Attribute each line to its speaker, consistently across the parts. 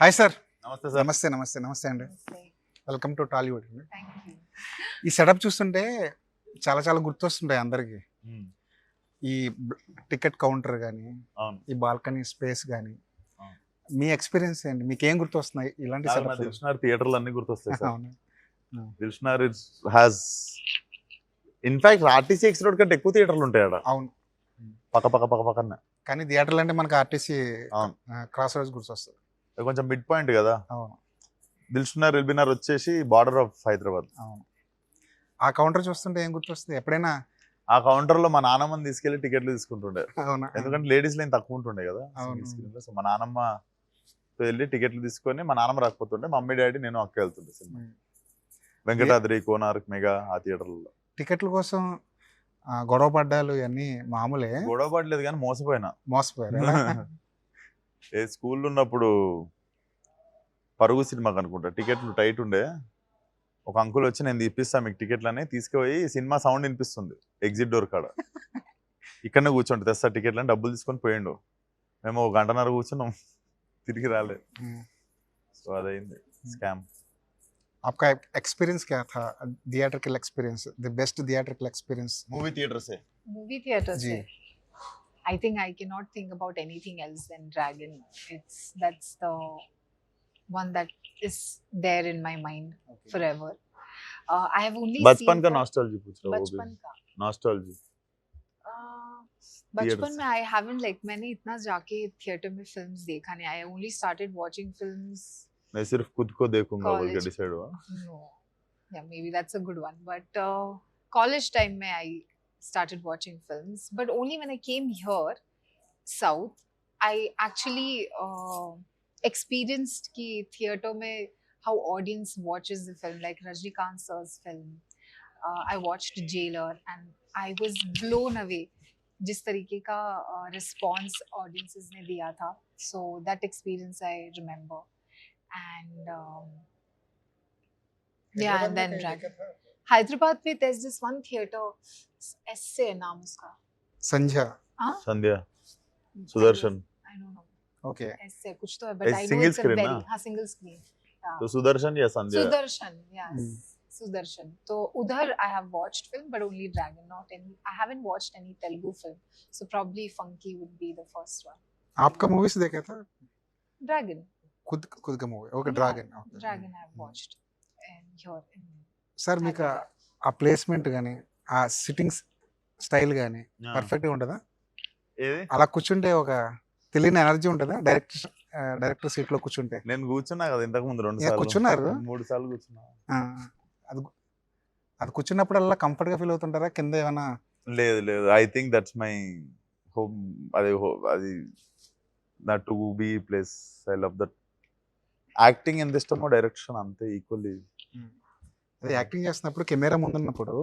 Speaker 1: Hi sir.
Speaker 2: నమస్తే sir.
Speaker 1: నమస్తే నమస్తే నమస్తే అండి.
Speaker 3: నమస్తే.
Speaker 1: వెల్కమ్ టు టాలీవుడ్ అండి.
Speaker 3: Thank you.
Speaker 1: ఈ సెటప్ చూస్తుంటే చాలా చాలా గుర్తొస్తుంటాయి అందరికి. ఈ టికెట్ కౌంటర్ కానీ,
Speaker 2: అవును.
Speaker 1: ఈ బాల్కనీ స్పేస్ కానీ,
Speaker 2: అవును.
Speaker 1: మీ ఎక్స్పీరియన్స్ ఏంటి? మీకు ఏం గుర్తొస్తున్నాయి ఇలాంటి సెటప్?
Speaker 2: దిల్షునార్ థియేటర్లు అన్ని గుర్తొస్తాయి సార్.
Speaker 1: అవును.
Speaker 2: Dilsukhnagar has in fact RTC X road కంటే ఎక్కువ థియేటర్లు ఉంటాయి ఆడ.
Speaker 1: అవును.
Speaker 2: పక్క పక్క పక్క పక్కన.
Speaker 1: కానీ థియేటర్లు అంటే మనకి ఆర్టీసీ
Speaker 2: అవును.
Speaker 1: క్రాస్ రోడ్స్ గుర్తొస్తుంది.
Speaker 2: కొంచెం మిడ్ పాయింట్ కదా.
Speaker 1: అవును.
Speaker 2: దిల్షునార్ ఎల్బినార్ వచ్చేసి బార్డర్ ఆఫ్ హైదరాబాద్.
Speaker 1: అవును. ఆ కౌంటర్ చూస్తుంటే ఏం గుర్తొస్తుంది? ఎప్పుడైనా
Speaker 2: ఆ కౌంటర్ లో మా నాన్నమ్మని తీసుకెళ్లి టికెట్లు తీసుకుంటుండే.
Speaker 1: అవునా?
Speaker 2: ఎందుకంటే లేడీస్ లైన్ తక్కువ ఉంటుండే కదా.
Speaker 1: అవును.
Speaker 2: సో మా నాన్నమ్మ వెళ్ళి టికెట్లు తీసుకొని, మా నాన్నమ్మ రాకపోతుండే, మమ్మీ డాడీ నేను అక్క వెళ్తుండే సినిమా. వెంకటాద్రి, కోనార్క్, మెగా ఆ థియేటర్లలో.
Speaker 1: టికెట్ల కోసం గొడవ పడ్డాలు ఇవన్నీ మామూలే.
Speaker 2: గొడవ పడలేదు కానీ మోసపోయినా.
Speaker 1: మోసపోయారు.
Speaker 2: ఏ స్కూల్లో ఉన్నప్పుడు పరుగు సినిమాకి అనుకుంటా టికెట్లు టైట్ ఉండే. ఒక అంకుల్ వచ్చి నేను ఇప్పిస్తాను మీకు టికెట్లు అని తీసుకుపోయి సినిమా సౌండ్ వినిపిస్తుంది ఎగ్జిట్ డోర్ కాడ. ఇక్కడనే కూర్చోండి తెస్తా టికెట్లు అని డబ్బులు తీసుకొని పోయిండు. మేము ఒక గంటన్నర కూర్చున్నాం, తిరిగి రాలేదు. సో అదైంది స్కామ్.
Speaker 1: आपका एक्सपीरियंस क्या था? Theatrical experience, the best theatrical experience?
Speaker 2: Movie theatre से
Speaker 3: Movie theaters.
Speaker 1: जी.
Speaker 3: I think I cannot think about anything else than Dragon. That's the one that is there in my mind forever. I have only
Speaker 2: बचपन
Speaker 3: seen
Speaker 2: का नॉस्टैल्जी पूछ रहा हूँ.
Speaker 3: बचपन का
Speaker 2: नॉस्टैल्जी.
Speaker 3: बचपन में I haven't like मैंने इतना जाके थिएटर में फिल्म्स देखा नहीं. I only started watching films.
Speaker 2: मैं सिर्फ खुद को देखूंगा बोल के
Speaker 3: College.
Speaker 2: डिसाइड हुआ.
Speaker 3: No, yeah, maybe that's a good one. But college time mein I started watching films. But only when I came here, South, I actually experienced ki theatre mein how audience watches the film. Like Rajnikant sir's film, I watched Jailer and I was blown away. जिस तरीके का response audiences ने दिया था. So that experience I remember. And yeah, and then Dragon. Hyderabad में there's this one theater, ऐसे नाम उसका.
Speaker 1: संध्या.
Speaker 3: हाँ?
Speaker 2: Sandhya, Sudarshan.
Speaker 3: I don't know.
Speaker 1: Okay.
Speaker 3: ऐसे कुछ तो है, but
Speaker 2: ऐसे
Speaker 3: I know
Speaker 2: single
Speaker 3: it's a
Speaker 2: screen
Speaker 3: very
Speaker 2: ना?
Speaker 3: हाँ single screen. Yeah.
Speaker 2: तो सुदर्शन या संध्या?
Speaker 3: Sudarshan, yes. Sudarshan. So udhar I have watched film, but only Dragon, not any. I haven't watched any Telugu film, so probably Funky would be the first one.
Speaker 1: आपका movies देखा था?
Speaker 3: Dragon.
Speaker 1: खुद खुद का movie. Okay.
Speaker 3: Yeah,
Speaker 1: dragon.
Speaker 3: Dragon I have watched. And here in
Speaker 1: sir మీకు ఆ placement కానీ ఆ సిట్టింగ్ స్టైల్ కానీ పర్ఫెక్ట్గా ఉంటుందా?
Speaker 2: ఏది?
Speaker 1: అలా కూర్చుంటే ఒక తెలియని ఎనర్జీ ఉంటుందా డైరెక్టర్ సీట్ లో కూర్చుంటే?
Speaker 2: నేను కూర్చున్నా కదా ఇంతకు ముందు 2
Speaker 1: ఏ,
Speaker 2: సార్లు.
Speaker 1: కూర్చున్నారు?
Speaker 2: 3 సార్లు కూర్చున్నా.
Speaker 1: ఆ, అది అది కూర్చున్నప్పుడల్లా కంఫర్ట్ గా ఫీల్ అవుతుంటారా? కింద ఏమైనా?
Speaker 2: లేదు లేదు, I think that's my home. అది నా to be place. I love that. Acting ఎంత ఇష్టమో డైరెక్షన్ అంతే ఈక్వల్లీ.
Speaker 1: అది యాక్టింగ్ చేస్తున్నప్పుడు కెమెరా ముందున్నప్పుడు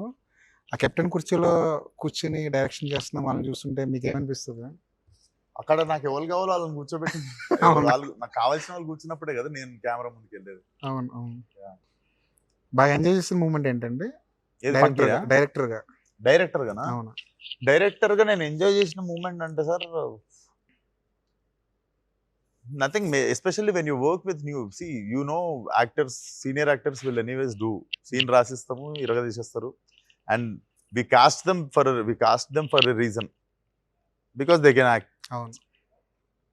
Speaker 1: ఆ కెప్టెన్ కుర్చీలో కూర్చుని డైరెక్షన్ చేస్తున్న వాళ్ళని చూస్తుంటే మీకు ఏమనిపిస్తుంది?
Speaker 2: అక్కడ నాకు ఎవరు కావాలో వాళ్ళని కూర్చోబెట్టి
Speaker 1: అవును.
Speaker 2: వాళ్ళు నాకు కావాల్సిన వాళ్ళు కూర్చున్నప్పుడే కదా నేను కెమెరా ముందుకు వెళ్ళేది.
Speaker 1: అవును అవును.
Speaker 2: Yeah.
Speaker 1: బాగా ఎంజాయ్ చేసిన మూమెంట్ ఏంటండి
Speaker 2: ఏది
Speaker 1: డైరెక్టర్
Speaker 2: funky-యా?
Speaker 1: డైరెక్టర్ గా?
Speaker 2: డైరెక్టర్ గానా?
Speaker 1: అవును.
Speaker 2: డైరెక్టర్ గా నేను ఎంజాయ్ చేసిన మూమెంట్ అంటే sir nothing. Especially when you work with new actors, senior actors will anyways do. Scene రాసిస్తాము, ఇరగ తీసేస్తారు. And we cast them for a reason because they can act.
Speaker 1: అవును.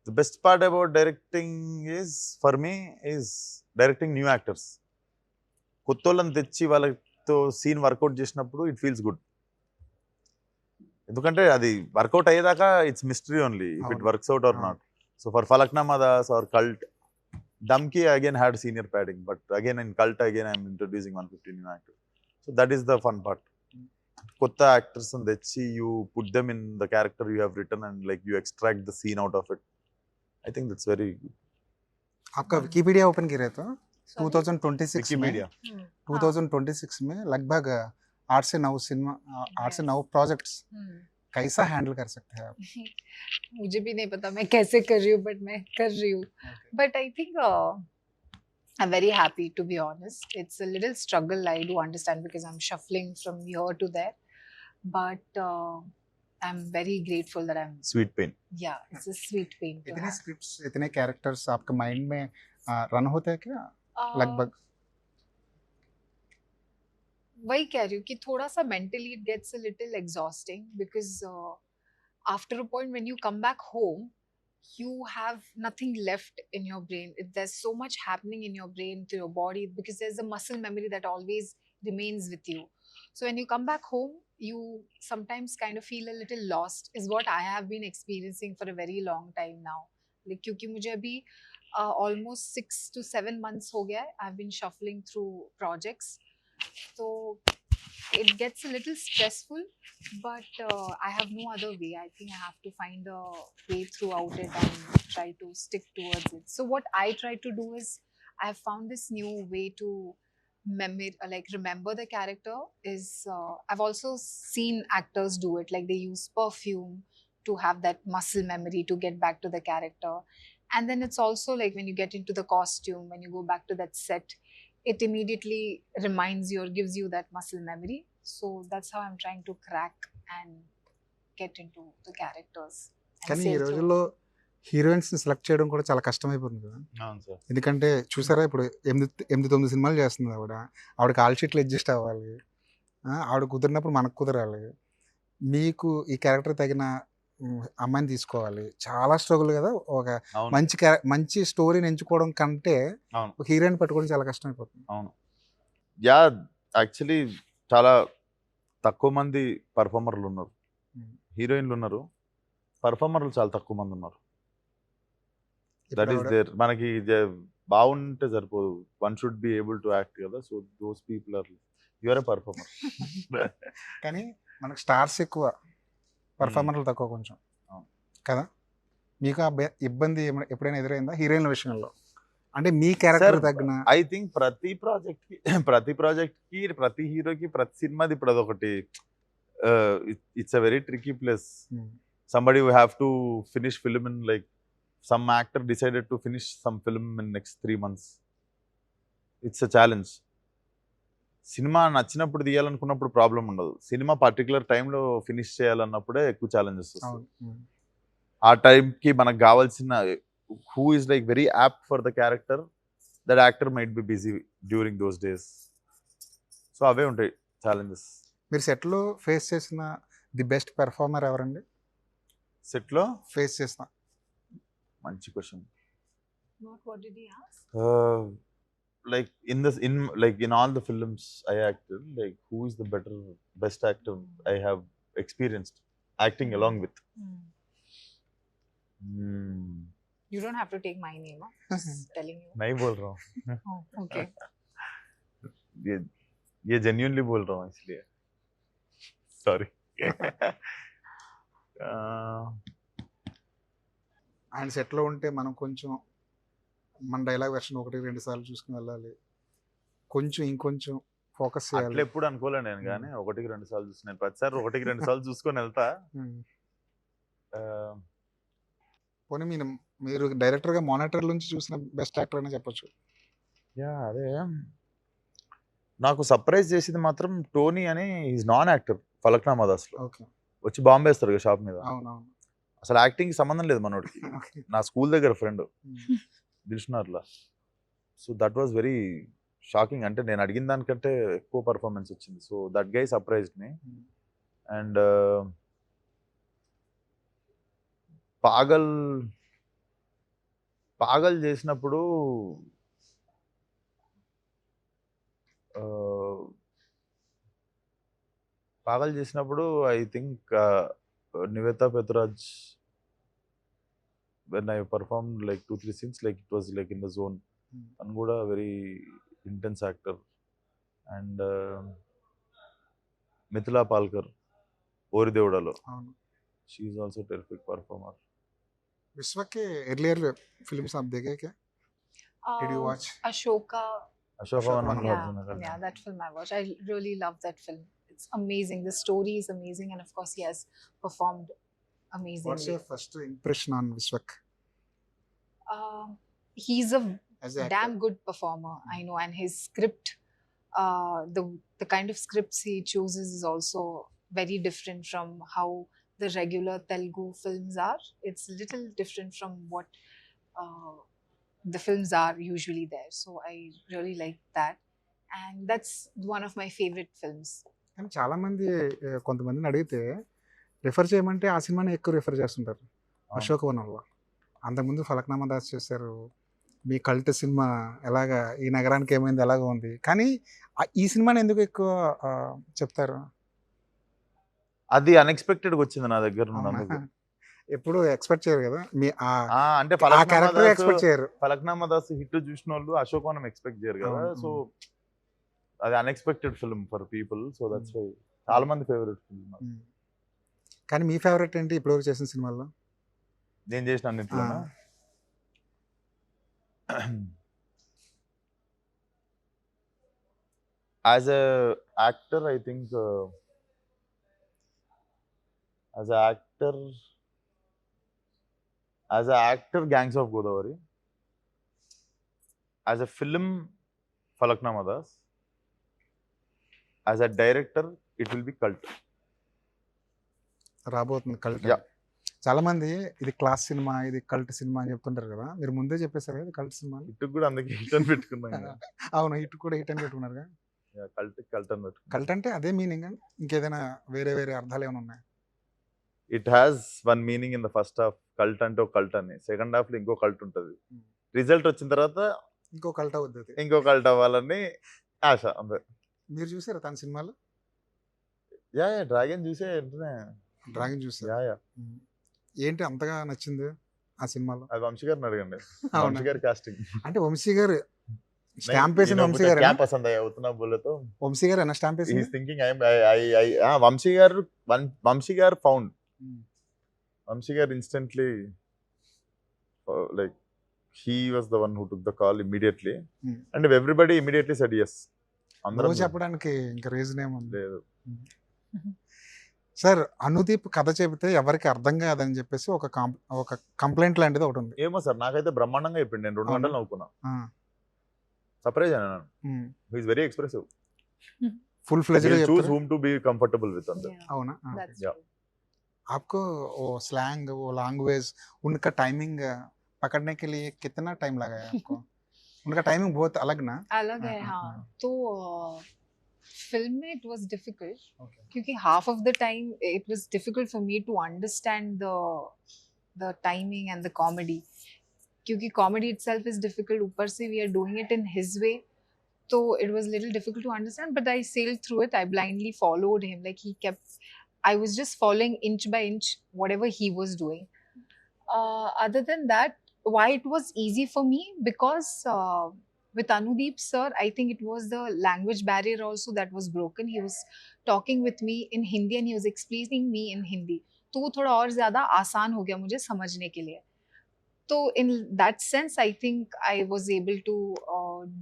Speaker 2: The best part about directing is for me is directing new actors. కొత్త వాళ్ళని తెచ్చి వాళ్ళతో scene work out చేసినప్పుడు it feels good. ఎందుకంటే అది వర్కౌట్ అయ్యేదాకా it's mystery only if it works out or not. So for Falaknuma Das or cult, Dumki again had senior padding, but again in Cult again I'm introducing 150 new actors. So that is the fun part. Kotta actors and techi you put them in the character you have written and like you extract the scene out of it. I think that's very good.
Speaker 1: आपका Wikipedia open किया तो
Speaker 3: Sorry?
Speaker 1: 2026 में
Speaker 2: Wikipedia.
Speaker 1: 2026 में लगभग 8 से 9 cinema 8 से 9 projects कैसा handle कर सकते हैं आप?
Speaker 3: मुझे भी नहीं पता मैं कैसे कर रही हूँ, बट मैं कर रही हूँ. But I think I'm very happy, to be honest. It's a little struggle, I do understand, because I'm shuffling from here to there. But I'm very grateful that I'm.
Speaker 2: Sweet pain.
Speaker 3: Yeah, it's a sweet pain. to
Speaker 1: इतने
Speaker 3: have.
Speaker 1: Scripts, इतने characters आपके mind में run होता है क्या लगभग?
Speaker 3: वही कह रही हूँ कि थोड़ा सा mentally it gets a little exhausting because after a point when you come back home you have nothing left in your brain. There's so much happening in your brain to your body because there's a muscle memory that always remains with you. So when you come back home you sometimes kind of feel a little lost is what I have been experiencing for a very long time now. Like क्योंकि मुझे अभी almost 6 to 7 months हो गया है I've been shuffling through projects. So it gets a little stressful, but I have no other way. I think I have to find a way throughout it and try to stick towards it. So what I try to do is I have found this new way to remember the character is I've also seen actors do it, like they use perfume to have that muscle memory to get back to the character. And then it's also like when you get into the costume, when you go back to that set, it immediately reminds you or gives you that muscle memory. So that's how I'm trying to crack and get into the characters and
Speaker 1: కానీ ఈ
Speaker 3: sail through.
Speaker 1: రోజుల్లో heroines ని select చేయడం కూడా చాలా కష్టమైపోతుంది కదా.
Speaker 2: అవును సార్.
Speaker 1: ఎందుకంటే చూసారా ఇప్పుడు 8-9 సినిమాలు చేస్తుంది ఆవిడ కాల్ షీట్లు అడ్జస్ట్ అవ్వాలి, ఆవిడ కుదిరినప్పుడు మనకు కుదరాలి, మీకు ఈ క్యారెక్టర్ తగిన అమ్మాయిని తీసుకోవాలి, చాలా స్ట్రగుల్ కదా. ఒక
Speaker 2: అవును
Speaker 1: మంచి స్టోరీని ఎంచుకోవడం కంటే
Speaker 2: అవును
Speaker 1: ఒక హీరోయిన్ పట్టుకోవడం చాలా కష్టం అయిపోతుంది.
Speaker 2: అవును యా యాక్చువల్లీ చాలా తక్కువ మంది పర్ఫార్మర్లు ఉన్నారు, హీరోయిన్లు ఉన్నారు, పర్ఫార్మర్లు చాలా తక్కువ మంది ఉన్నారు. That is there. మనకి బాగుంటే సరిపోదు, one should be able to act కదా. So those people are your a performer.
Speaker 1: కానీ మనకు స్టార్స్ ఎక్కువ, పర్ఫార్మర్లు తక్కువ కొంచెం కదా. మీకు ఆ ఇబ్బంది ఎప్పుడైనా ఎదురైందా హీరోయిన్ల విషయంలో? అంటే మీ క్యారెక్టర్ తగ్గిన
Speaker 2: ఐ థింక్ ప్రతి ప్రాజెక్ట్ కి ప్రతి హీరోకి ప్రతి సినిమాది ఇప్పుడు అదొకటి, it's a very tricky place. Somebody who have to finish film in like some actor decided to finish some film in next 3 months. It's a challenge. సినిమా నచ్చినప్పుడు తీయాలనుకున్నప్పుడు ప్రాబ్లం ఉండదు, సినిమా పర్టికులర్ టైంలో ఫినిష్ చేయాలన్నప్పుడే ఎక్కువ ఛాలెంజెస్ వస్తాయి. ఆ టైంకి మనకు కావాల్సిన who is like very apt for the character, that actor might be busy during those days. So అవే ఉంటాయి ఛాలెంజెస్.
Speaker 1: మీరు సెట్లో ఫేస్ చేసిన ది బెస్ట్ పెర్ఫార్మర్ ఎవరండి?
Speaker 2: సెట్లో
Speaker 1: ఫేస్ చేసిన
Speaker 2: మంచి question.
Speaker 3: What did he ask?
Speaker 2: Like in all the films I acted, like who is the best actor I have experienced acting along with?
Speaker 3: You don't have to take my name. Just telling you.
Speaker 2: नहीं बोल रहा हूँ.
Speaker 3: Oh, okay.
Speaker 2: ये genuinely बोल रहा हूँ इसलिए. Sorry.
Speaker 1: ఆయన సెట్లో ఉంటే మనం కొంచెం మన డైలాగ్ వెర్షన్ 1-2 సార్లు చూసుకుని వెళ్ళాలి, కొంచెం ఇంకొంచెం ఫోకస్
Speaker 2: అట్లా
Speaker 1: చేయాలి.
Speaker 2: ఎప్పుడు అనుకోలే నేను, కానీ 1-2 సార్లు చూసి నేను ప్రతిసారి 1-2 సార్లు చూసుకొని వెళ్తా.
Speaker 1: పోనీ మీరు డైరెక్టర్గా మానిటర్ నుంచి చూసిన బెస్ట్ యాక్టర్ అని చెప్పొచ్చు.
Speaker 2: యా అదే నాకు సర్ప్రైజ్ చేసింది మాత్రం టోనీ అని, ఈజ్ నాన్ యాక్టర్ ఫలక్నామా దాస్లో.
Speaker 1: ఓకే,
Speaker 2: వచ్చి బాంబే వేస్తారు కదా షాప్ మీద.
Speaker 1: అవునవును.
Speaker 2: అసలు యాక్టింగ్ సంబంధం లేదు మనోడికి, నా స్కూల్ దగ్గర ఫ్రెండ్ దిల్షునార్లా. So that was very shocking. అంటే నేను అడిగిన దానికంటే ఎక్కువ పర్ఫార్మెన్స్ వచ్చింది. So that guy surprised me. And Paagal చేసినప్పుడు I think Niveta Petraj, when I performed like 2-3 scenes, like it was like in the zone. And Kuda very intense actor. And Mithila Palkar, Ori Devadalo. She is also a terrific performer.
Speaker 1: विश्व के earlier films आप देखे क्या? Did you watch?
Speaker 3: Ashoka.
Speaker 2: Nagarjuna.
Speaker 3: Yeah, that film I watched. I really love that film. It's amazing. The story is amazing, and of course, he has performed amazingly.
Speaker 1: What's your first impression on Vishwak?
Speaker 3: He's a
Speaker 1: As an
Speaker 3: damn
Speaker 1: actor?
Speaker 3: good performer, I know, and his script, the kind of scripts he chooses is also very different from how the regular Telugu films are. It's a little different from what the films are usually there. So I really like that, and that's one of my favorite films.
Speaker 1: కానీ చాలామంది కొంతమందిని అడిగితే refer చేయమంటే ఆ సినిమాని ఎక్కువ refer చేస్తుంటారు. అశోకవనంలో అంతకుముందు ఫలక్నామా దాస్ చేశారు. మీ కల్ట్ సినిమా ఎలాగా ఈ నగరానికి ఏమైంది ఎలాగ ఉంది, కానీ ఈ సినిమాని ఎందుకు ఎక్కువ చెప్తారు?
Speaker 2: అది అన్ఎక్స్పెక్టెడ్గా వచ్చింది నా దగ్గర నుండి.
Speaker 1: ఎప్పుడు ఎక్స్పెక్ట్ చేయరు కదా మీ
Speaker 2: అంటే
Speaker 1: ఆ క్యారెక్టర్ ఎక్స్పెక్ట్ చేయరు.
Speaker 2: ఫలక్నామా దాస్ హిట్ చూసిన వాళ్ళు అశోకవనం ఎక్స్పెక్ట్ చేయరు కదా.
Speaker 1: అవును,
Speaker 2: సో
Speaker 1: అవును.
Speaker 2: అది unexpected film for people. So that's why చాలా మంది ఫేవరెట్ ఫిల్మ్.
Speaker 1: కానీ మీ ఫేవరెట్ ఏంటి ఇప్పటివరకు చేసిన సినిమాల్లో?
Speaker 2: నేను చేసిన అన్నింటిలో as a actor I think as a actor gangs of Godavari, as a film Falaknuma Das, as a director it will be cult.
Speaker 1: రాబోతుంది కల్ట్.
Speaker 2: Yeah.
Speaker 1: చాలా మంది ఇది క్లాస్ సినిమా, ఇది కల్ట్ సినిమా అని చెప్తుంటారు కదా, మీరు ముందే చెప్పేశారు కదా కల్ట్ సినిమా.
Speaker 2: హిట్ కూడా అందుకే హిట్ అని పెట్టుకున్నాను.
Speaker 1: అవును, హిట్ కూడా హిట్ అని పెట్టుకున్నారు.
Speaker 2: కల్ట్ అని పెట్టుకున్నాను.
Speaker 1: కల్ట్ అంటే అదే మీనింగ్, ఇంకేదైనా వేరే వేరే అర్థాలు ఏమైనా ఉన్నాయి?
Speaker 2: It has one meaning in the first half, cult అంటే ఒక కల్ట్ అని. సెకండ్ హాఫ్ లో ఇంకో కల్ట్ ఉంటుంది. రిజల్ట్ వచ్చిన తర్వాత
Speaker 1: ఇంకో కల్ట్ అవుద్ది,
Speaker 2: ఇంకో కల్ట్ అవ్వాలని ఆశ. అంతే.
Speaker 1: మీరు చూసారా తన సినిమాలు?
Speaker 2: యా డ్రాగన్ చూసే
Speaker 1: డ్రాగన్ చూసారా?
Speaker 2: యా
Speaker 1: ఏంటి అంతగా నచ్చింది ఆ సినిమాలో?
Speaker 2: అది వంశీ గారిని అడగండి.
Speaker 1: అవునా?
Speaker 2: వంశీ గారి కాస్టింగ్.
Speaker 1: అంటే వంశీ గారు స్టాంప్ వేసిన వంశీ గారు,
Speaker 2: క్యా పసంద్ అయ్యా ఉतना बोले तो
Speaker 1: వంశీ గారు అన్న స్టాంప్ వేసి
Speaker 2: he is thinking వంశీ గారు found వంశీ గారు instantly like he was the one who took the call immediately and everybody immediately said yes. అందరూ
Speaker 1: చెప్పడానికి ఇంకా రీజన్ ఏముంది
Speaker 2: లేదు.
Speaker 1: సార్, అనుదీప్ కథ చెబితే ఎవరికి అర్థం కాదని చెప్పేసి ఒక కంప్లైంట్ లాంటిది ఒకటి ఉంది.
Speaker 2: ఏమో సార్, నాకైతే బ్రహ్మాండంగా చెప్పిండు. నేను 2 గంటలు నవ్వుకున్నా. సర్ప్రైజ్ అయినా. He is very expressive.
Speaker 1: Full fledged
Speaker 2: choose whom to be comfortable with అంతే.
Speaker 1: అవునా?
Speaker 3: That's
Speaker 2: Yeah.
Speaker 3: true.
Speaker 1: आपको वो स्लैंग, वो लैंग्वेज, उनका टाइमिंग पकड़ने के लिए कितना टाइम लगा है आपको? उनका टाइमिंग बहुत अलग ना?
Speaker 3: अलग है,
Speaker 1: हाँ,
Speaker 3: हाँ.
Speaker 1: हाँ.
Speaker 3: तो फिल्म में it was difficult
Speaker 1: Okay.
Speaker 3: क्योंकि half of the time it was difficult for me to understand the timing and the comedy, क्योंकि comedy itself is difficult. ऊपर से we are doing it in his way, so it was little difficult to understand. But I sailed through it. I blindly followed him. Like I was just following inch by inch whatever he was doing. Other than that, why it was easy for me, because with Anudeep sir, I think it was the language barrier also that was broken. He was talking with me in Hindi and he was explaining me in Hindi. तो वो थोड़ा और ज़्यादा आसान हो गया मुझे समझने के लिए. तो in that sense, I think I was able to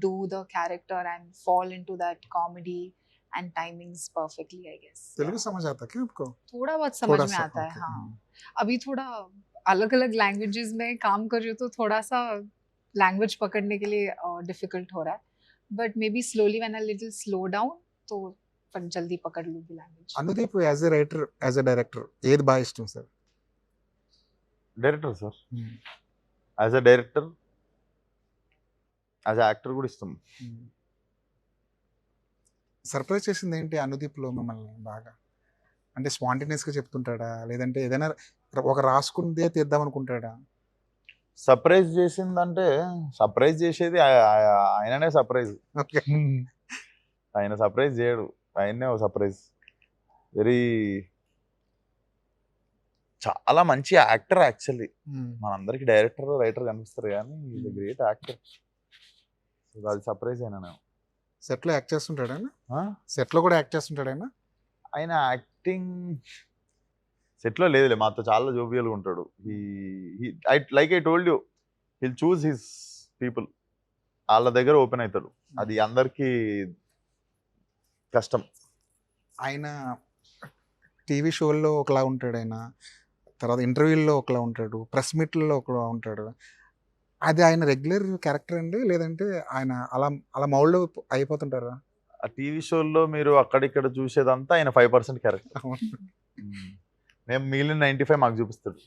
Speaker 3: do the character and fall into that comedy and timings perfectly, I guess.
Speaker 1: Telugu समझ आता क्या आपको?
Speaker 3: थोड़ा बहुत समझ
Speaker 1: थोड़ा
Speaker 3: में
Speaker 1: सा,
Speaker 3: आता है,
Speaker 1: okay.
Speaker 3: हाँ. अभी थोड़ा अलग अलग लैंग्वेजेस में काम कर रही हूँ, तो थोड़ा सा लैंग्वेज पकड़ने के लिए डिफिकल्ट हो रहा है. But may be slowly when I little slow down, तो जल्दी पकड़ लूंगी language.
Speaker 1: Anudeep as a writer, as a director ఏది బాగా ఇష్టం sir?
Speaker 2: Director sir. As a director, as a actor కూడా ఇష్టం.
Speaker 1: సర్ప్రైజ్ చేసింది ఏంటి అనుదీప్లో మిమ్మల్ని బాగా? అంటే స్పాంటేనియస్గా చెప్తుంటాడా, లేదంటే ఏదైనా ఒక రాసుకుందే తీద్దాం అనుకుంటాడా?
Speaker 2: సర్ప్రైజ్ చేసిందంటే, సర్ప్రైజ్ చేసేది ఆయననే సర్ప్రైజ్.
Speaker 1: ఓకే.
Speaker 2: ఆయన సర్ప్రైజ్ చేయడు, ఆయన్నే ఒక సర్ప్రైజ్. వెరీ చాలా మంచి యాక్టర్ యాక్చువల్లీ. మనందరికి డైరెక్టర్ రైటర్ కనిపిస్తారు కానీ ఈజ్ గ్రేట్ యాక్టర్. అది సర్ప్రైజ్ అయినా నేను.
Speaker 1: సెట్లో యాక్ట్ చేస్తుంటాడా? సెట్లో కూడా యాక్ట్ చేస్తుంటాడా?
Speaker 2: ఆయన యాక్టింగ్ సెట్లో లేదులే, మాతో చాలా జోవియల్గా ఉంటాడు. Like I told you, hill choose his people. వాళ్ళ దగ్గర ఓపెన్ అవుతాడు. అది అందరికీ కష్టం.
Speaker 1: ఆయన టీవీ షోల్లో ఒకలా ఉంటాడు, ఆయన తర్వాత ఇంటర్వ్యూల్లో ఒకలా ఉంటాడు, ప్రెస్ మీట్లలో ఒకలా ఉంటాడు. అది ఆయన రెగ్యులర్ క్యారెక్టర్ అండి, లేదంటే ఆయన అలా అలా మౌల్డ్ అయిపోతుంటారా?
Speaker 2: ఆ టీవీ షోల్లో మీరు అక్కడిక్కడ చూసేదంతా ఆయన 5% క్యారెక్టర్. మేము మిగిలిన 95 మాకు చూపిస్తాడు.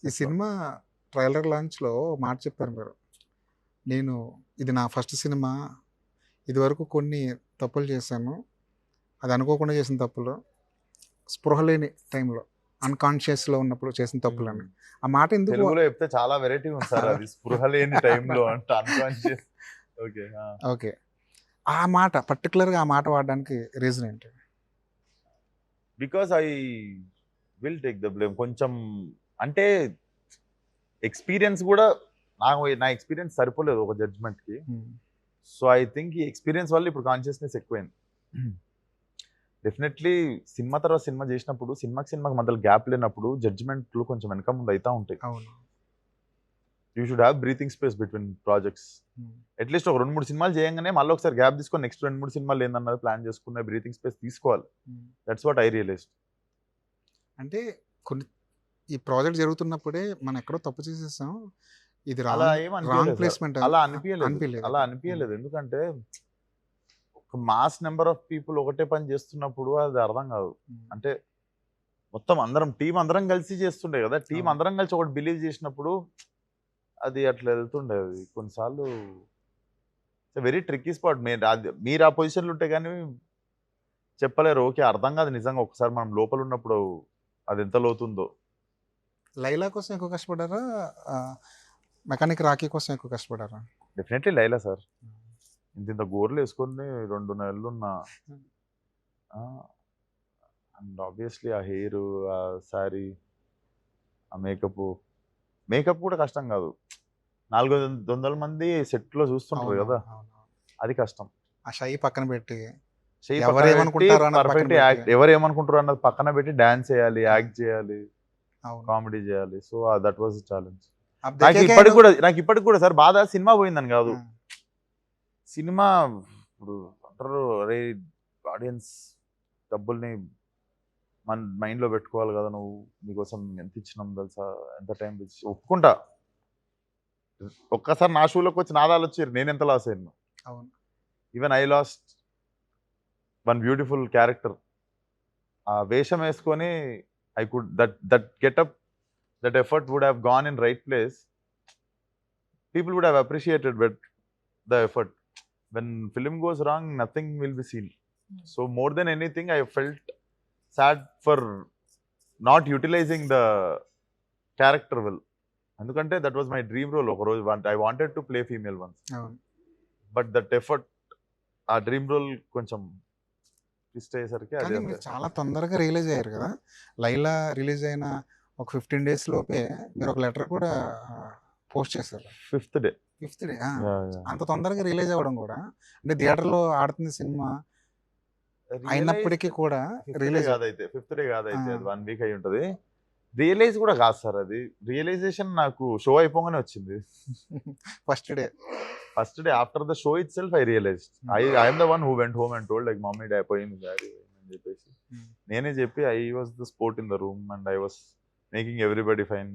Speaker 1: ఈ సినిమా ట్రైలర్ లాంచ్లో మాట చెప్పారు మీరు. నేను ఇది నా ఫస్ట్ సినిమా, ఇదివరకు కొన్ని తప్పులు చేశాను, అది అనుకోకుండా చేసిన తప్పులు, స్పృహ లేని టైంలో అన్కాన్షియస్లో ఉన్నప్పుడు చేసిన తప్పులని. ఆ మాట ఎందుకు
Speaker 2: తెలుగులో చెప్తే చాలా వెరైటీ ఉంది సార్. అది స్పృహ లేని టైంలో అంటే అన్కాన్షియస్. ఓకే.
Speaker 1: ఓకే, ఆ మాట పర్టికులర్గా ఆ మాట వాడడానికి రీజన్ ఏంటి?
Speaker 2: Because I will take the blame. కొంచెం అంటే ఎక్స్పీరియన్స్ కూడా నా ఎక్స్పీరియన్స్ సరిపోలేదు ఒక జడ్జ్మెంట్కి. సో ఐ థింక్ ఈ ఎక్స్పీరియన్స్ వల్ల ఇప్పుడు కాన్షియస్నెస్ ఎక్కువైంది. డెఫినెట్లీ సినిమా తర్వాత సినిమా చేసినప్పుడు సినిమాకి మధ్యలో గ్యాప్ లేనప్పుడు జడ్జ్మెంట్లు కొంచెం వెనక ముందు అవుతా ఉంటాయి.
Speaker 1: అవును.
Speaker 2: You should have breathing space between projects. At least ఒక 2-3 సినిమాలు చేయగానే మళ్ళీ ఒకసారి గ్యాప్ తీసుకొని నెక్స్ట్ 2-3 సినిమాలు ఏందన్నది ప్లాన్ చేసుకునే బ్రీతింగ్ స్పేస్ తీసుకోవాలి. That's what I realised.
Speaker 1: అంటే కొన్ని ఈ ప్రాజెక్ట్ జరుగుతున్నప్పుడే మనం ఎక్కడో తప్పు చేసేసాం, ఇది
Speaker 2: అలా
Speaker 1: రాంగ్ ప్లేస్మెంట్
Speaker 2: అలా అనిపించలేదు. ఎందుకంటే ఒక మాస్ నెంబర్ ఆఫ్ పీపుల్ ఒకటే పని చేస్తున్నప్పుడు అది అర్థం కాదు. అంటే మొత్తం టీం అందరం కలిసి చేస్తుండే కదా. టీం అందరం కలిసి ఒకటి బిలీవ్ చేసినప్పుడు అది అట్లా వెళ్తుండే. అది కొన్నిసార్లు వెరీ ట్రిక్కీ స్పాట్. మీరు ఆ పొజిషన్లు ఉంటే కానీ చెప్పలేరు. ఓకే, అర్థం కాదు నిజంగా ఒకసారి మనం లోపల ఉన్నప్పుడు అది ఎంత లోతుందో.
Speaker 1: లైలా కోసం ఎక్కువ కష్టపడ్డారా, మెకానిక్ రాకీ కోసం ఎక్కువ కష్టపడ్డారా?
Speaker 2: Definitely Laila sir. ఇంత గోర్లు వేసుకొని 2 నెలలు ఉన్నా. అండ్ ఆబ్వియస్లీ ఆ హెయిర్, ఆ శారీ, ఆ మేకప్ కూడా కష్టం కాదు. 400 మంది సెట్లో చూస్తుంటారు కదా, అది కష్టం.
Speaker 1: ఆ షై పక్కన పెట్టి
Speaker 2: ఎవరేమనుకుంటారు అన్నది పక్కన పెట్టి డాన్స్ చేయాలి, యాక్ట్ చేయాలి, కామెడీ చేయాలి. So that was challenge. నాకు ఇప్పటికి కూడా సార్ బాధ సినిమా పోయిందని కాదు. సినిమా ఇప్పుడు అంటారు, అరే ఆడియన్స్ డబ్బుల్ని మన మైండ్లో పెట్టుకోవాలి కదా, నువ్వు నీకోసం ఎంత ఇచ్చినాం తెలుసా, ఎంత టైం తెచ్చి ఒప్పుకుంటా. ఒక్కసారి నా షూలోకి వచ్చి నాదాలు వచ్చారు, నేను ఎంత లాస్ అయ్యాను.
Speaker 1: అవును.
Speaker 2: Even I lost one beautiful character. ఆ వేషం వేసుకొని I could that getup, that effort would have gone in right place. People would have appreciated the effort. When film goes wrong, nothing will be seen. So more than anything, I felt sad for not utilizing the character well. Andukante that was my dream role. I wanted to play female once. But that effort, ఆ dream role కొంచెం twist అయ్యేసరికి
Speaker 1: అది చాలా తొందరగా release అయ్యారు కదా. Laila release అయిన ఒక 15 days లోపే మీరు ఒక లెటర్ కూడా పోస్ట్ చేశారు.
Speaker 2: Fifth day.
Speaker 1: అంత తొందరగా రిలీజ్ అవ్వడం కూడా, అంటే థియేటర్లో ఆడుతున్న సినిమా అయినప్పటికీ కూడా రిలీజ్
Speaker 2: కాదైతే ఫిఫ్త్ డే కాదైతే అది 1 week అయి ఉంటుంది. రియలైజ్ కూడా కాదు సార్, అది రియలైజేషన్ నాకు షో అయిపోగానే వచ్చింది.
Speaker 1: First day
Speaker 2: after the show itself I realised. I'm the one who went home and told like mummy daddy పోయింది డాడీ అని చెప్పేసి నేనే చెప్పి I was the sport in the room and I was making everybody fine.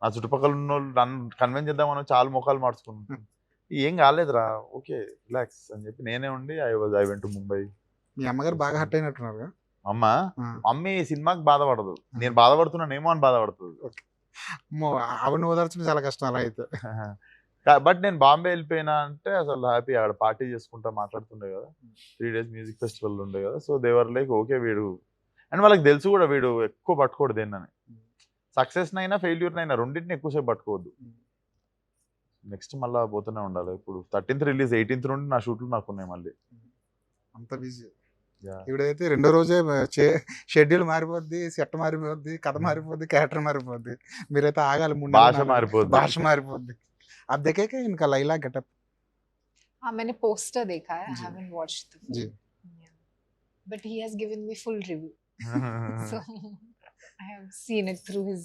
Speaker 2: నా చుట్టుపక్కల ఉన్న వాళ్ళు నన్ను కన్విన్స్ చేద్దామని చాలా ముఖాలు మార్చుకున్నాను. ఏం కాలేదురా, ఓకే రిలాక్స్ అని చెప్పి నేనే ఉండి ఐ వెంట్ టు ముంబై.
Speaker 1: మీ అమ్మగారు బాగా హర్ట్ అయినట్టున్నారు.
Speaker 2: మమ్మీ సినిమాకి బాధపడదు, నేను బాధపడుతున్నానేమో అని బాధపడుతుంది.
Speaker 1: ఆవిడ ఓదార్చడం చాలా కష్టం అలా అయితే.
Speaker 2: బట్ నేను బాంబే వెళ్ళిపోయినా అంటే అసలు హ్యాపీ. అక్కడ పార్టీ చేసుకుంటా మాట్లాడుతుండే కదా, 3 days మ్యూజిక్ ఫెస్టివల్ ఉండే కదా. సో దేవర్ లైక్ ఓకే వీడు, అండ్ వాళ్ళకి తెలుసు కూడా వీడు ఎక్కువ పట్టుకోడు దేన్నని. సక్సెస్ నైనా ఫెయిల్యూర్ నైనా రెండింటిని ఎక్కువసేపు పట్టుకోవద్దు. నెక్స్ట్ మళ్ళీ పోతూనే ఉండాలి. ఇప్పుడు 13th రిలీజ్, 18th నుండి నా షూట్లు నాకు ఉన్నాయి మళ్ళీ.
Speaker 1: అంత బిజీ. ఇప్పుడైతే 2వ రోజే షెడ్యూల్ మారిపోద్ది, సెట్ మారిపోద్ది, కథ మారిపోద్ది, క్యారెక్టర్ మారిపోద్ది. మీరైతే ఆగాలి, భాష మారిపోద్ది. आप देखे क्या इनका लैला गेटअप?
Speaker 3: हाँ, मैंने पोस्टर देखा है, I haven't watched the film. But he has given me full review. So I have seen it through his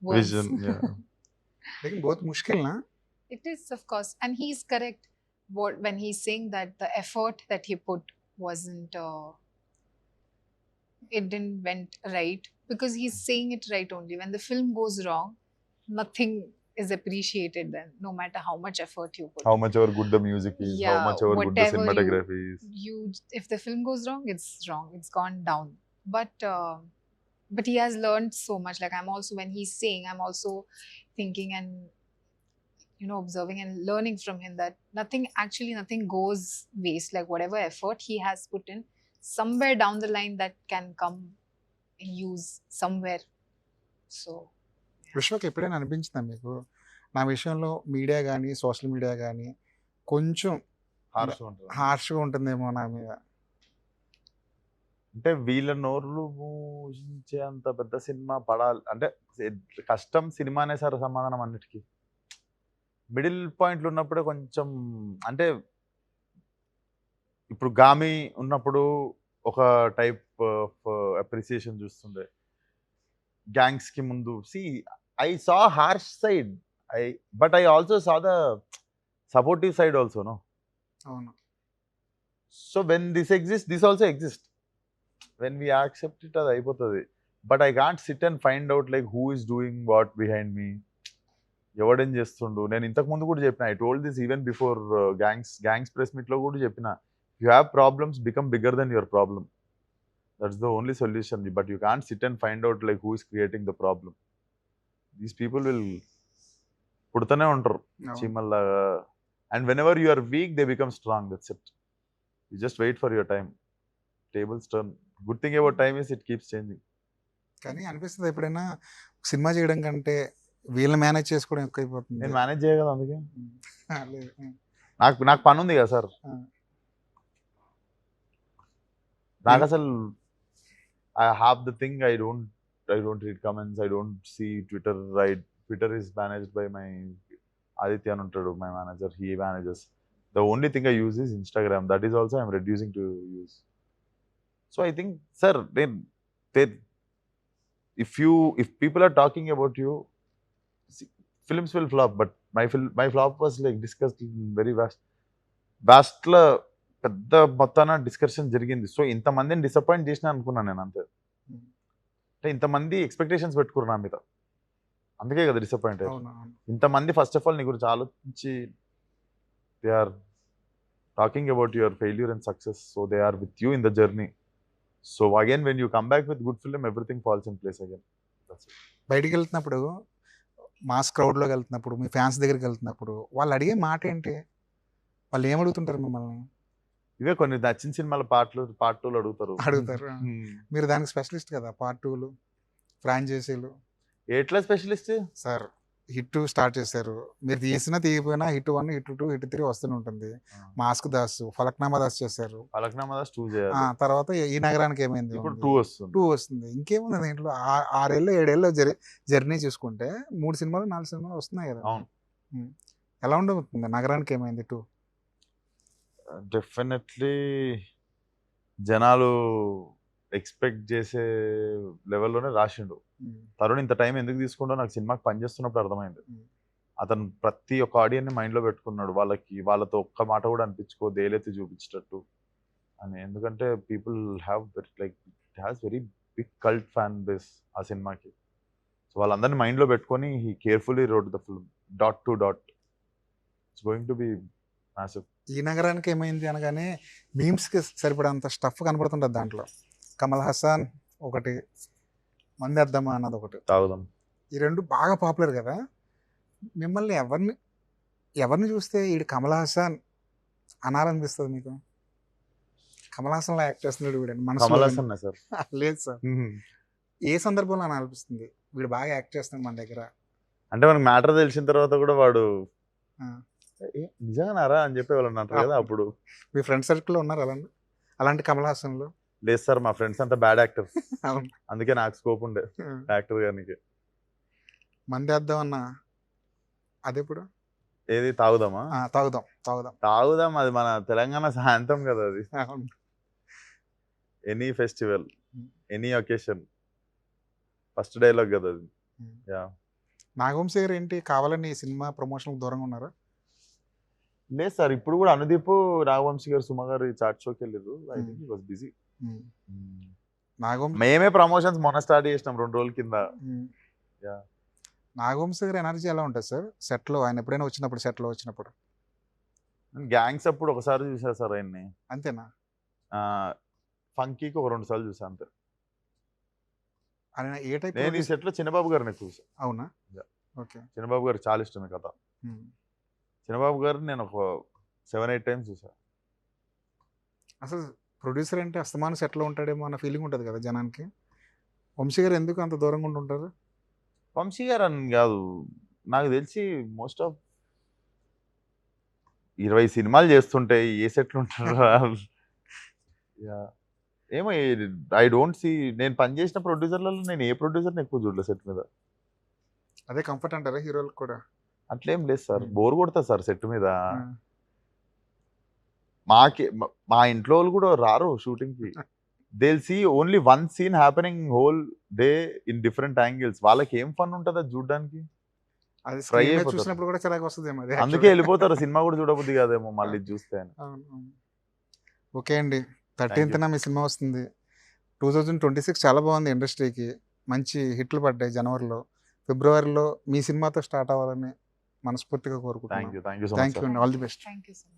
Speaker 3: words.
Speaker 2: Vision, yeah.
Speaker 1: लेकिन बहुत मुश्किल ना?
Speaker 3: It is, of course, and he's correct when he's saying that the effort that he put wasn't it didn't went right, because he's saying it right only. When the film goes wrong, nothing is appreciated then, no matter how much effort you put.
Speaker 2: How much ever good the music is, how much ever good the cinematography is.
Speaker 3: If the film goes wrong, it's gone down. But he has learned so much. Like I'm also, when he's saying, I'm also thinking, and observing and learning from him that nothing goes waste. Like whatever effort he has put in, somewhere down the line that can come in use somewhere. So
Speaker 1: విశ్వకి ఎప్పుడైనా అనిపించిందా మీకు నా విషయంలో media కానీ social media కానీ కొంచెం
Speaker 2: harsh ఉంటుంది.
Speaker 1: హార్ష్గా ఉంటుందేమో నా మీద?
Speaker 2: అంటే వీళ్ళ నోర్లు మూయించే అంత పెద్ద సినిమా పడాలి అంటే కష్టం. సినిమానే సార్ సమాధానం అన్నిటికీ. మిడిల్ పాయింట్లు ఉన్నప్పుడే కొంచెం అంటే ఇప్పుడు గామి ఉన్నప్పుడు ఒక టైప్ ఆఫ్ అప్రిసియేషన్ చూస్తుండే. గ్యాంగ్స్ కి ముందు I saw harsh side but I also saw the supportive side also no.
Speaker 1: అవును.
Speaker 2: So when this exist this also exist. When we accept it అది అయిపోతుంది. But I can't sit and find out like who is doing what behind me, ఎవడేం చేస్తుండు. నేను ఇంతకు ముందు కూడా చెప్పిన, I told this even before gangs press meet లో కూడా చెప్పిన, you have problems, become bigger than your problem. That's the only solution. But you can't sit and find out like who is creating the problem. These people will పుడుతూనే ఉంటారు చీమల్లాగా. And whenever you are weak they become strong. That's it. You just wait for your time. Tables turn. Good thing about time is it keeps changing.
Speaker 1: కానీ అనిపిస్తుంది ఎప్పుడైనా cinema చేయడం కంటే వీళ్ళని manage చేసుకోవడం ఎక్కువైపోతుంది.
Speaker 2: నేను మేనేజ్ చేయగలను. అందుకే
Speaker 1: లేదు.
Speaker 2: నాకు పని ఉంది కదా సార్. నాకు అసలు I have the thing, I don't read comments, I don't see Twitter. Twitter is managed by my Aditya అని ఉంటాడు, my manager. He manages. The only thing I use is Instagram. That is also I'm reducing to use. So I think sir, if people are talking about you, films will flop, but my flop was like discussed in very vast la పెద్ద మొత్తాన discussion జరిగింది. So ఇంతమందిని disappoint చేసిన అనుకున్నాను నేను. అంతే. అంటే ఇంతమంది expectations పెట్టుకున్నారు నా మీద, అందుకే కదా డిసప్పాయింట్ అయ్యారు. ఇంతమంది ఫస్ట్ ఆఫ్ ఆల్ నీ గురించి ఆలోచించి they are talking about your failure and success. So they are with you in the journey. So again when you come back with good film, everything falls in place again.
Speaker 1: బయటికి వెళ్తున్నప్పుడు, mass క్రౌడ్లోకి వెళ్తున్నప్పుడు, మీ fans దగ్గరికి వెళ్తున్నప్పుడు వాళ్ళు అడిగే మాట ఏంటి? వాళ్ళు ఏం అడుగుతుంటారు మిమ్మల్ని?
Speaker 2: ఇవే కొన్ని నచ్చిన సినిమాల పార్ట్ 2 అడుగుతారు.
Speaker 1: మీరు దానికి స్పెషలిస్ట్ కదా, పార్ట్ 2లు, ఫ్రాంచైజీలు.
Speaker 2: ఎట్లా స్పెషలిస్ట్
Speaker 1: సార్? హిట్ స్టార్ట్ చేశారు, మీరు తీసినా తీయపోయినా హిట్ 1, హిట్ 2, హిట్ 3 వస్తూనే ఉంటుంది. మాస్క్ దాస్, ఫలక్నామా దాస్ చేశారు.
Speaker 2: ఫలక్నామా దాస్ 2 చేయాలి.
Speaker 1: తర్వాత ఈ నగరానికి ఏమైంది?
Speaker 2: ఇప్పుడు 2
Speaker 1: వస్తుంది. ఇంకేముంది దీంట్లో? 6 ఏళ్ళు 7 ఏళ్ళు జర్నీ చూసుకుంటే 3 సినిమాలు 4 సినిమాలు వస్తున్నాయి కదా. ఎలా ఉండబోతుంది నగరానికి ఏమైంది 2?
Speaker 2: డెఫినెట్లీ జనాలు ఎక్స్పెక్ట్ చేసే లెవెల్లోనే రాసిండు. తరుణ్ ఇంత టైం ఎందుకు తీసుకుంటో నాకు సినిమాకి పనిచేస్తున్నప్పుడు అర్థమైంది. అతను ప్రతి ఒక్క ఆడియన్ని మైండ్లో పెట్టుకున్నాడు. వాళ్ళతో ఒక్క మాట కూడా అనిపించుకో, దేలెత్తి చూపించేటట్టు అని. ఎందుకంటే people have like it has very big cult fan base ఆ సినిమాకి. సో వాళ్ళందరినీ మైండ్లో పెట్టుకొని he carefully read the film dot to dot. It's going to be massive.
Speaker 1: ఈ నగరానికి ఏమైంది అనగానే మీమ్స్కి సరిపడంత స్టఫ్ కనపడుతుంటుంది దాంట్లో. కమల్ హాసన్ ఒకటి, మందేద్దామా అన్నది ఒకటి,
Speaker 2: తాగుదాం,
Speaker 1: ఈ 2 బాగా పాపులర్ కదా. మిమ్మల్ని ఎవరిని చూస్తే ఈడు కమల్ హాసన్ అనాలనిపిస్తుంది మీకు? కమల్ హాసన్లో యాక్ట్ చేస్తున్నాడు వీడండి మనసు. లేదు సార్, ఏ సందర్భంలో అనాలనిపిస్తుంది వీడు బాగా యాక్ట్ చేస్తున్నాడు మన దగ్గర?
Speaker 2: అంటే మనకి మ్యాటర్ తెలిసిన తర్వాత కూడా వాడు నిజంగానారా అని చెప్పి వాళ్ళు అంటారు కదా. అప్పుడు
Speaker 1: మీ ఫ్రెండ్ సర్కిల్లో ఉన్నారు అలాంటి కమల్ హాసన్లో?
Speaker 2: లేదు సార్, మా ఫ్రెండ్స్ అంతా బ్యాడ్ యాక్టర్. అందుకే నాకు స్కోప్ ఉండే యాక్టర్ గారికి.
Speaker 1: మందేద్దాం అన్న అదెప్పుడు?
Speaker 2: ఏది తాగుదామా?
Speaker 1: తాగుదాం
Speaker 2: అది మన తెలంగాణ సాయంత్రం కదా. అది any festival, any occasion first dialogue కదా అది.
Speaker 1: నాగవంశీ గారు ఏంటి కావాలని సినిమా ప్రమోషన్ దూరంగా ఉన్నారా?
Speaker 2: లేదు సార్, ఇప్పుడు కూడా అనుదీప్, నాగవంశీ గారు, సుమ గారు చాట్ షోకి వెళ్ళారు. I think he was busy. మేమే ప్రమోషన్స్ మొన్న స్టార్ట్ చేసినాం 2 రోజుల కింద.
Speaker 1: నాగవంశీ గారి ఎనర్జీ ఎలా ఉంటుంది సార్ సెట్లో? ఆయన ఎప్పుడైనా సెట్లో వచ్చినప్పుడు?
Speaker 2: గ్యాంగ్స్ అప్పుడు ఒకసారి చూసా సార్ ఆయన్ని.
Speaker 1: అంతేనా?
Speaker 2: ఫంకీకి ఒక 2 సార్లు చూసా అంతే.
Speaker 1: ఆయన ఏ టైప్?
Speaker 2: నేను ఈ సెట్లో చిన్నబాబు గారిని చూసా.
Speaker 1: అవునా? ఓకే.
Speaker 2: చిన్నబాబు గారికి చాలా ఇష్టం ఈ కథ. చిన్నబాబు గారు నేను ఒక 7-8 టైమ్స్ చూసా.
Speaker 1: అసలు ప్రొడ్యూసర్ అంటే అస్తమానం సెట్‌లో ఉంటాడేమో అన్న ఫీలింగ్ ఉంటది కదా జనానికి. వంశీ గారు ఎందుకు అంత దూరంగా ఉంటుంటారు?
Speaker 2: వంశీ గారు అని కాదు, నాకు తెలిసి మోస్ట్ ఆఫ్ 20 సినిమాలు చేస్తుంటే ఏ సెట్లు ఉంటారు. యా ఏమో ఐ డోంట్ సీ, నేను పనిచేసిన ప్రొడ్యూసర్లలో నేను ఏ ప్రొడ్యూసర్ని ఎక్కువ చూడలేదు సెట్ మీద.
Speaker 1: అదే కంఫర్ట్ అంటారా హీరోలకు కూడా?
Speaker 2: అట్లేం లేదు సార్,
Speaker 1: Hmm.
Speaker 2: బోర్ కొడతా సార్ సెట్ మీద.
Speaker 1: ఆ.
Speaker 2: మా ఇంట్లో వాళ్ళు కూడా రారు షూటింగ్ కి. They see only one scene happening whole day in different angles. వాళ్ళకి ఏం ఫన్ ఉంటుంది అది చూడడానికి.
Speaker 1: అది
Speaker 2: Fry
Speaker 1: స్క్రీన్ మీద
Speaker 2: అయిపోతారు.
Speaker 1: చూసినప్పుడు కూడా చిరాకు వస్తదేమో అది
Speaker 2: అందుకే
Speaker 1: యాక్చువల్‌గా.
Speaker 2: వెళ్ళిపోతారు, సినిమా కూడా చూడబుద్ది కాదేమో మళ్ళీ ఇది చూస్తే అని.
Speaker 1: అవును. అవును. ఓకే అండి.
Speaker 2: Thank you.
Speaker 1: 13థ్ మీ సినిమా వస్తుంది. 2026 చాలా బాగుంది ఇండస్ట్రీకి. మంచి హిట్లు పడ్డాయి జనవరిలో. ఫిబ్రవరిలో మీ సినిమాతో స్టార్ట్ అవ్వాలని మనస్ఫూర్తిగా
Speaker 2: థ్యాంక్
Speaker 1: కోరుకుంటున్నాను.
Speaker 2: You so much
Speaker 1: thank you
Speaker 2: sir.
Speaker 1: అండి. All the best.
Speaker 3: Thank you so much.